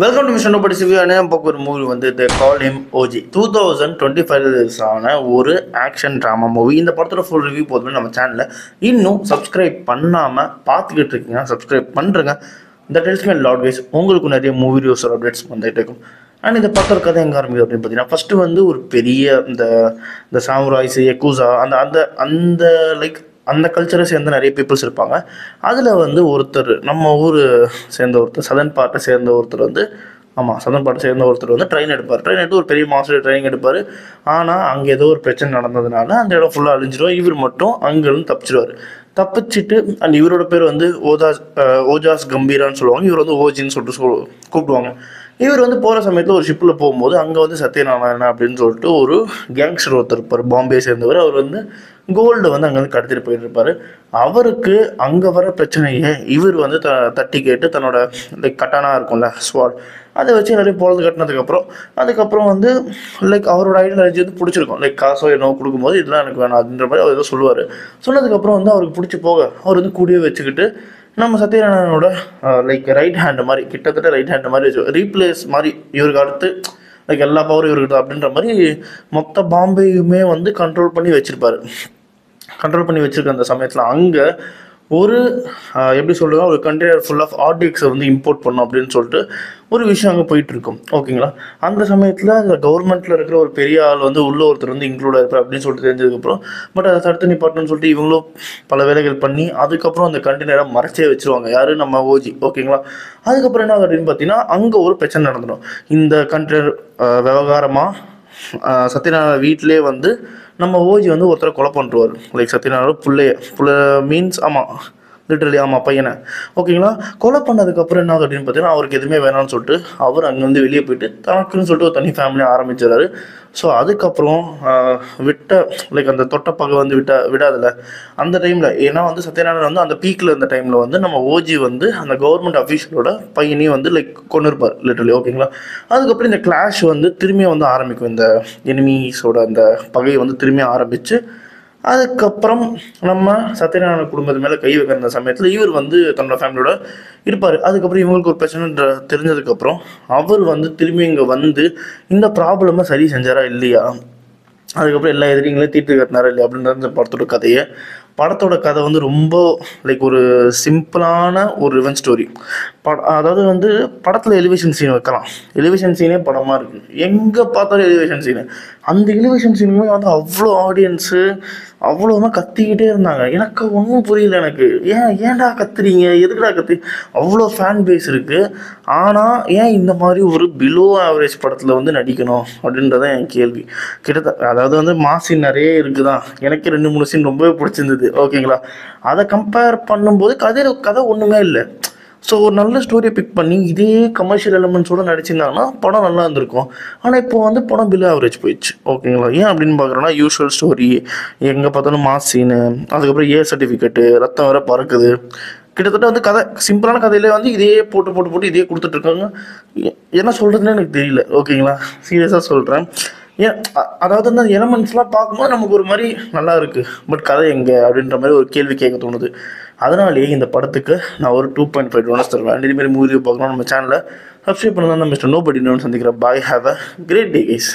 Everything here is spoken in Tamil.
Welcome to mister nobody CV. பார்க்க ஒரு மூவி வந்து the call him OG 2025 release ஆன ஒரு ஆக்ஷன் ட்ராமா மூவி. இந்த படத்தோட ஃபுல் ரிவ்யூ போதுமே நம்ம சேனலில் இன்னும் சப்ஸ்கிரைப் பண்ணாமல் பார்த்துக்கிட்டு இருக்கீங்கன்னா சப்ஸ்கிரைப் பண்ணுறேங்க. இந்த டெல்ஸ் மை லாட் வைஸ் உங்களுக்கு நிறைய மூவி ரிவ்யூஸ் அப்டேட்ஸ் வந்துகிட்டு இருக்கும். அண்ட் இந்த படத்தோட கதை எங்கே ஆரம்பிக்குது அப்படின்னு பார்த்தீங்கன்னா, ஃபஸ்ட்டு வந்து ஒரு பெரிய இந்த சாமுராய்ஸ் யக்கூசா அந்த அந்த அந்த லைக் அந்த கல்ச்சரை சேர்ந்த நிறைய பீப்புள்ஸ் இருப்பாங்க. அதில் வந்து ஒருத்தர் நம்ம ஊர் சேர்ந்த ஒருத்தர் சதன் பார்ட்டை சேர்ந்த ஒருத்தர் வந்து சதன் பார்ட்டை சேர்ந்த ஒருத்தர் வந்து ட்ரெயின் எடுத்து ஒரு பெரிய மாஸ்டர் ட்ரெயின் எடுப்பார். ஆனால் அங்கே ஏதோ ஒரு பிரச்சனை நடந்ததுனால அந்த இடம் ஃபுல்லாக அழிஞ்சிடும். இவர் மட்டும் அங்கேருந்து தப்பிச்சுட்டு அண்ட் இவரோட பேர் வந்து ஓஜாஸ் கம்பீரான்னு சொல்லுவாங்க. இவர் வந்து ஓஜின்னு சொல்லிட்டு கூப்பிடுவாங்க. இவர் வந்து போகிற சமயத்தில் ஒரு ஷிப்பில் போகும்போது அங்கே வந்து சத்யநாராயணன் அப்படின்னு சொல்லிட்டு ஒரு கேங்ஸ்டர் ஒருத்தர் இருப்பார், பாம்பே சேர்ந்தவர். அவர் வந்து கோல்டு வந்து அங்கேருந்து கடத்திட்டு போயிட்டு இருப்பார். அவருக்கு அங்கே வர பிரச்சனையை இவர் வந்து தட்டி கேட்டு தன்னோட லைக் கட்டானா இருக்கும்ல ஸ்வாட், அதை வச்சு எல்லாரையும் பொழுது அதுக்கப்புறம் வந்து லைக் அவரோட ஐடியாலஜி வந்து பிடிச்சிருக்கும். லைக் காசோ என்னவோ கொடுக்கும்போது இதெல்லாம் எனக்கு வேணாம் அப்படின்ற மாதிரி அவர் ஏதோ சொல்லுவார். சொன்னதுக்கப்புறம் வந்து அவருக்கு பிடிச்சி போக அவர் வந்து கூடயே வச்சுக்கிட்டு நம்ம சத்யநாராயணனோட லைக் ரைட் ஹேண்டு மாதிரி, கிட்டத்தட்ட ரைட் ஹேண்டு மாதிரி வச்சு ரீப்ளேஸ் மாதிரி இவருக்கு அடுத்து லைக் எல்லா பவரும் இவருக்கு அப்படின்ற மாதிரி மொத்த பாம்பேயுமே வந்து கண்ட்ரோல் பண்ணி வச்சுருக்க அந்த சமயத்தில் அங்கே ஒரு எப்படி சொல்லுங்க, ஒரு கண்டெய்னர் ஃபுல் ஆஃப் ஆர்டிக்ஸை வந்து இம்போர்ட் பண்ணோம் அப்படின்னு சொல்லிட்டு ஒரு விஷயம் அங்கே போயிட்டுருக்கும். ஓகேங்களா? அந்த சமயத்தில் அந்த கவர்மெண்ட்டில் இருக்கிற ஒரு பெரிய ஆள் வந்து உள்ள ஒருத்தர் வந்து இன்க்ளூட் ஆகிருப்பார் அப்படின்னு சொல்லிட்டு தெரிஞ்சதுக்கப்புறம் பட் அதை தடுத்து நிப்பாட்டணும்னு சொல்லிட்டு இவங்களும் பல வேலைகள் பண்ணி அதுக்கப்புறம் அந்த கண்டெய்னரை மறைச்சே வச்சுருவாங்க. யார்? நம்ம ஓஜி. ஓகேங்களா? அதுக்கப்புறம் என்ன அப்படின்னு பார்த்தீங்கன்னா, அங்கே ஒரு பிரச்சனை நடந்துடும். இந்த கண்டெய்னர் விவகாரமாக சத்யநாராயண வீட்டிலே வந்து நம்ம ஓஜி வந்து ஒருத்தரை கொலை பண்ணுறாரு. லைக் சத்யநாராயண புள்ள மீன்ஸ் லிட்டரலி பையனை. ஓகேங்களா? கொலை பண்ணதுக்கப்புறம் என்ன ஆகுது அப்படின்னு பார்த்தீங்கன்னா, அவருக்கு எதுவுமே வேணாம்னு சொல்லிட்டு அவர் அங்கேருந்து வெளியே போயிட்டு தனக்குன்னு சொல்லிட்டு ஒரு தனி ஃபேமிலியை ஆரம்பிச்சிடறாரு. ஸோ அதுக்கப்புறம் லைக் அந்த தொட்டப்பகை வந்து விடாதில்ல அந்த டைமில். ஏன்னா வந்து சத்யநாராயணன் வந்து அந்த பீக்கில் இருந்த டைமில் வந்து நம்ம ஓஜி வந்து அந்த கவர்மெண்ட் அஃபீஷியலோட பையனையும் வந்து லைக் கொண்டு இருப்பார் லிட்டரலி. ஓகேங்களா? அதுக்கப்புறம் இந்த கிளாஷ் வந்து திரும்பியும் வந்து ஆரம்பிக்கும். இந்த எனிமீஸோட அந்த பகையை வந்து திரும்பி ஆரம்பித்து அதுக்கப்புறம் நம்ம சத்யநாராயண குடும்பத்து மேலே கை வைக்கிற சமயத்தில் இவர் வந்து தன்னோட ஃபேமிலியோட இருப்பார். அதுக்கப்புறம் இவங்களுக்கு ஒரு பிரச்சனை தெரிஞ்சதுக்கப்புறம் அவர் வந்து திரும்பி இங்கே வந்து இந்த ப்ராப்ளமை சரி செஞ்சாரா இல்லையா, அதுக்கப்புறம் எல்லா எதிரிங்களையும் தீர்த்து கட்டினாரா இல்லையா அப்படின்ற படத்தோட கதை வந்து ரொம்ப லைக் ஒரு சிம்பிளான ஒரு ரிவெஞ்ச் ஸ்டோரி. அதாவது வந்து படத்தில் எலிவேஷன் சீன் வைக்கலாம். எலிவேஷன் சீனே படமாக இருக்குது. எங்கே பார்த்தாலும் எலிவேஷன் சீனு. அந்த எலிவேஷன் சீனுமே வந்து அவ்வளோ ஆடியன்ஸு அவ்வளோதான் கத்திக்கிட்டே இருந்தாங்க. எனக்கு ஒன்றும் புரியல. எனக்கு ஏன்டா கத்துறீங்க, எதுக்குடா அவ்வளோ ஃபேன் பேஸ் இருக்குது. ஆனால் ஏன் இந்த மாதிரி ஒரு பிலோ ஆவரேஜ் படத்தில் வந்து நடிக்கணும் அப்படின்றதான் என் கேள்வி. அதாவது வந்து மாசின் நிறைய இருக்குதான். எனக்கு 2-3 சீன் ரொம்பவே பிடிச்சிருந்தது. ஓகேங்களா? அதை கம்பேர் பண்ணும்போது கதை ஒன்றுமே இல்லை. ஸோ ஒரு நல்ல ஸ்டோரியை பிக் பண்ணி இதே கமர்ஷியல் எலமெண்ட்ஸோடு நடிச்சிருந்தாங்கன்னா படம் நல்லா இருந்திருக்கும். ஆனால் இப்போ வந்து படம் பிலோ ஆவரேஜ் போயிடுச்சு. ஓகேங்களா? ஏன் அப்படின்னு பார்க்குறோன்னா, யூஷுவல் ஸ்டோரி எங்கே பார்த்தாலும் மாஸ் சீனு, அதுக்கப்புறம் ஏ சர்டிஃபிகேட்டு, ரத்தம் வேற பறக்குது. கிட்டத்தட்ட வந்து கதை சிம்பிளான கதையிலே வந்து இதே போட்டு இதே கொடுத்துட்ருக்காங்க. என்ன சொல்கிறதுன்னு எனக்கு தெரியல. ஓகேங்களா? சீரியஸாக சொல்கிறேன். அதாவது அந்த எலமெண்ட்ஸ்லாம் பார்க்கும்போது நமக்கு ஒரு மாதிரி நல்லா இருக்குது, பட் கதை எங்கே அப்படின்ற மாதிரி ஒரு கேள்வி கேட்க தோணுது. அதனாலேயே இந்த படத்துக்கு நான் ஒரு 2.5 டோனஸ் தருவேன். இதேமாதிரி மூவி பார்க்கணும் நம்ம சேனலில் சப்ஸ்கிரைப் பண்ணலாம். மிஸ்டர் நோபடி சந்திக்கிறேன். Bye. Have a great day guys.